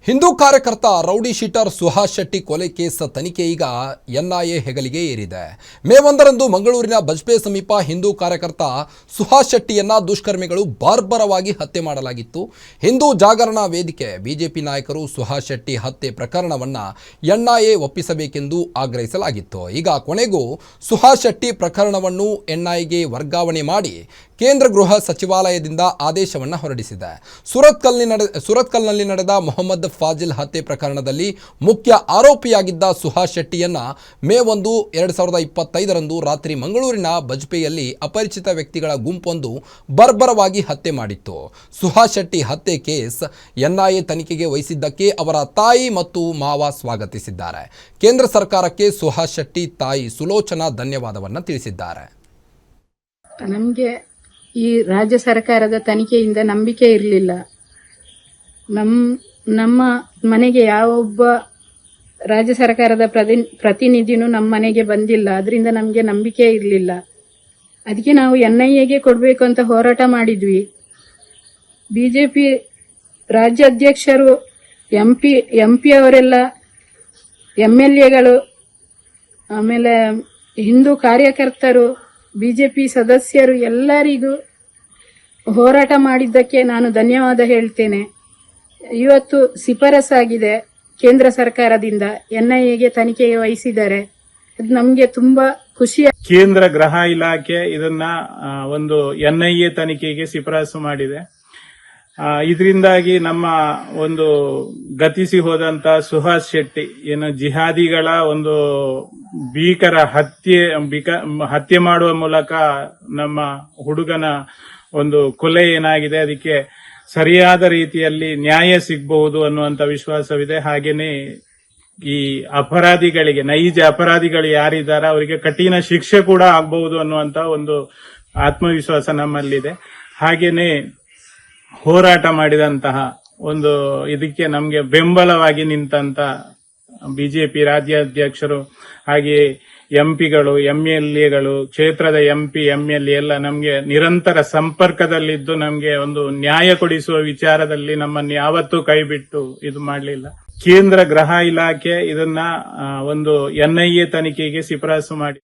ಹಿಂದೂ ಕಾರ್ಯಕರ್ತ rowdy sheeter Suhas Shetty ಕೊಲೆ case ತನಿಖೆ ಈಗ ಎನ್ಐಎ ಹೆಗಲಿಗೆ ಏರಿದೆ. ಮೇ 1ರಂದು ಮಂಗಳೂರಿನ ಬಜ್ಪೆ ಸಮೀಪ ಹಿಂದೂ ಕಾರ್ಯಕರ್ತ ಸುಹಾಸ್ ಶೆಟ್ಟಿಯನ್ನ ದುಷ್ಕರ್ಮಿಗಳು ಬಾರ್ಬರವಾಗಿ ಹತ್ಯೆ ಮಾಡಲಾಗಿತ್ತು. ಹಿಂದೂ ಜಾಗರಣಾ ವೇದಿಕೆ ಬಿಜೆಪಿ ನಾಯಕರು ಸುಹಾಸ್ ಶೆಟ್ಟಿ ಹತ್ಯೆ ಪ್ರಕರಣವನ್ನ ಎನ್ಐಎ ಒಪ್ಪಿಸಬೇಕೆಂದು ಆಗ್ರಹಿಸಲಾಗಿತ್ತು. ಈಗ ಕೊನೆಗೂ ಸುಹಾಸ್ ಶೆಟ್ಟಿ ಪ್ರಕರಣವನ್ನು ಎನ್ಐಎಗೆ ವರ್ಗಾವಣೆ ಮಾಡಿ ಕೇಂದ್ರ ಗೃಹ ಸಚಿವಾಲಯದಿಂದ ಆದೇಶವನ್ನು ಹೊರಡಿಸಿದೆ. ಸುರತ್ಕಲ್ನಲ್ಲಿ ನಡೆದ ಮೊಹಮ್ಮದ್ ಫಾಜಿಲ್ ಹತ್ಯೆ ಪ್ರಕರಣದಲ್ಲಿ ಮುಖ್ಯ ಆರೋಪಿಯಾಗಿದ್ದ ಸುಹಾಸ್ ಶೆಟ್ಟಿಯನ್ನ ಮೇ 1, 2025ರಂದು ರಾತ್ರಿ ಮಂಗಳೂರಿನ ಬಜ್ಪೆಯಲ್ಲಿ ಅಪರಿಚಿತ ವ್ಯಕ್ತಿಗಳ ಗುಂಪೊಂದು ಬರ್ಬರವಾಗಿ ಹತ್ಯೆ ಮಾಡಿತ್ತು. ಸುಹಾಸ್ ಶೆಟ್ಟಿ ಹತ್ಯೆ ಕೇಸ್ ಎನ್ಐಎ ತನಿಖೆಗೆ ವಹಿಸಿದ್ದಕ್ಕೆ ಅವರ ತಾಯಿ ಮತ್ತು ಮಾವ ಸ್ವಾಗತಿಸಿದ್ದಾರೆ. ಕೇಂದ್ರ ಸರ್ಕಾರಕ್ಕೆ ಸುಹಾಸ್ ಶೆಟ್ಟಿ ತಾಯಿ ಸುಲೋಚನಾ ಧನ್ಯವಾದವನ್ನು ತಿಳಿಸಿದ್ದಾರೆ. ನಮಗೆ ಈ ರಾಜ್ಯ ಸರ್ಕಾರದ ತನಿಖೆಯಿಂದ ನಂಬಿಕೆ ಇರಲಿಲ್ಲ. ನಮ್ಮ ಮನೆಗೆ ಯಾವೊಬ್ಬ ರಾಜ್ಯ ಸರ್ಕಾರದ ಪ್ರತಿನಿಧಿನೂ ನಮ್ಮ ಮನೆಗೆ ಬಂದಿಲ್ಲ. ಅದರಿಂದ ನಮಗೆ ನಂಬಿಕೆ ಇರಲಿಲ್ಲ. ಅದಕ್ಕೆ ನಾವು ಎನ್ಐಎಗೆ ಕೊಡಬೇಕು ಅಂತ ಹೋರಾಟ ಮಾಡಿದ್ವಿ. ಬಿಜೆಪಿ ರಾಜ್ಯಾಧ್ಯಕ್ಷರು, ಎಂಪಿ ಅವರೆಲ್ಲ, MLAಗಳು, ಆಮೇಲೆ ಹಿಂದೂ ಕಾರ್ಯಕರ್ತರು, ಬಿಜೆಪಿ ಸದಸ್ಯರು ಎಲ್ಲರಿಗೂ ಹೋರಾಟ ಮಾಡಿದ್ದಕ್ಕೆ ನಾನು ಧನ್ಯವಾದ ಹೇಳ್ತೇನೆ. ಇವತ್ತು ಶಿಫಾರಸಾಗಿದೆ ಕೇಂದ್ರ ಸರ್ಕಾರದಿಂದ, ಎನ್ಐಎಗೆ ತನಿಖೆಗೆ ವಹಿಸಿದ್ದಾರೆ. ಅದು ನಮಗೆ ತುಂಬಾ ಖುಷಿ. ಕೇಂದ್ರ ಗೃಹ ಇಲಾಖೆ ಇದನ್ನ ಒಂದು ಎನ್ಐಎ ತನಿಖೆಗೆ ಶಿಫಾರಸು ಮಾಡಿದೆ. ಇದರಿಂದಾಗಿ ನಮ್ಮ ಒಂದು ಗತಿಸಿ ಹೋದಂತ ಸುಹಾಸ್ ಶೆಟ್ಟಿ ಏನು ಜಿಹಾದಿಗಳ ಒಂದು ಭೀಕರ ಹತ್ಯೆ ಮಾಡುವ ಮೂಲಕ ನಮ್ಮ ಹುಡುಗನ ಒಂದು ಕೊಲೆ ಏನಾಗಿದೆ ಅದಕ್ಕೆ ಸರಿಯಾದ ರೀತಿಯಲ್ಲಿ ನ್ಯಾಯ ಸಿಗಬಹುದು ಅನ್ನುವಂತ ವಿಶ್ವಾಸವಿದೆ. ಹಾಗೇನೆ ಈ ಅಪರಾಧಿಗಳಿಗೆ, ನೈಜ ಅಪರಾಧಿಗಳು ಯಾರಿದ್ದಾರೆ ಅವರಿಗೆ ಕಠಿಣ ಶಿಕ್ಷೆ ಕೂಡ ಆಗಬಹುದು ಅನ್ನುವಂತ ಒಂದು ಆತ್ಮವಿಶ್ವಾಸ ನಮ್ಮಲ್ಲಿದೆ. ಹಾಗೇನೆ ಹೋರಾಟ ಮಾಡಿದಂತಹ ಒಂದು ಇದಕ್ಕೆ ನಮಗೆ ಬೆಂಬಲವಾಗಿ ನಿಂತಂತ ಬಿಜೆಪಿ ರಾಜ್ಯಾಧ್ಯಕ್ಷರು, ಹಾಗೆ ಎಂಪಿಗಳು, MLAಗಳು, ಕ್ಷೇತ್ರದ MLA ಎಲ್ಲ ನಮಗೆ ನಿರಂತರ ಸಂಪರ್ಕದಲ್ಲಿದ್ದು ನಮಗೆ ಒಂದು ನ್ಯಾಯ ಕೊಡಿಸುವ ವಿಚಾರದಲ್ಲಿ ನಮ್ಮನ್ನು ಯಾವತ್ತೂ ಕೈ ಬಿಟ್ಟು ಇದು ಮಾಡಲಿಲ್ಲ. ಕೇಂದ್ರ ಗೃಹ ಇಲಾಖೆ ಇದನ್ನ ಒಂದು ಎನ್ಐಎ ತನಿಖೆಗೆ ಶಿಫಾರಸು ಮಾಡಿ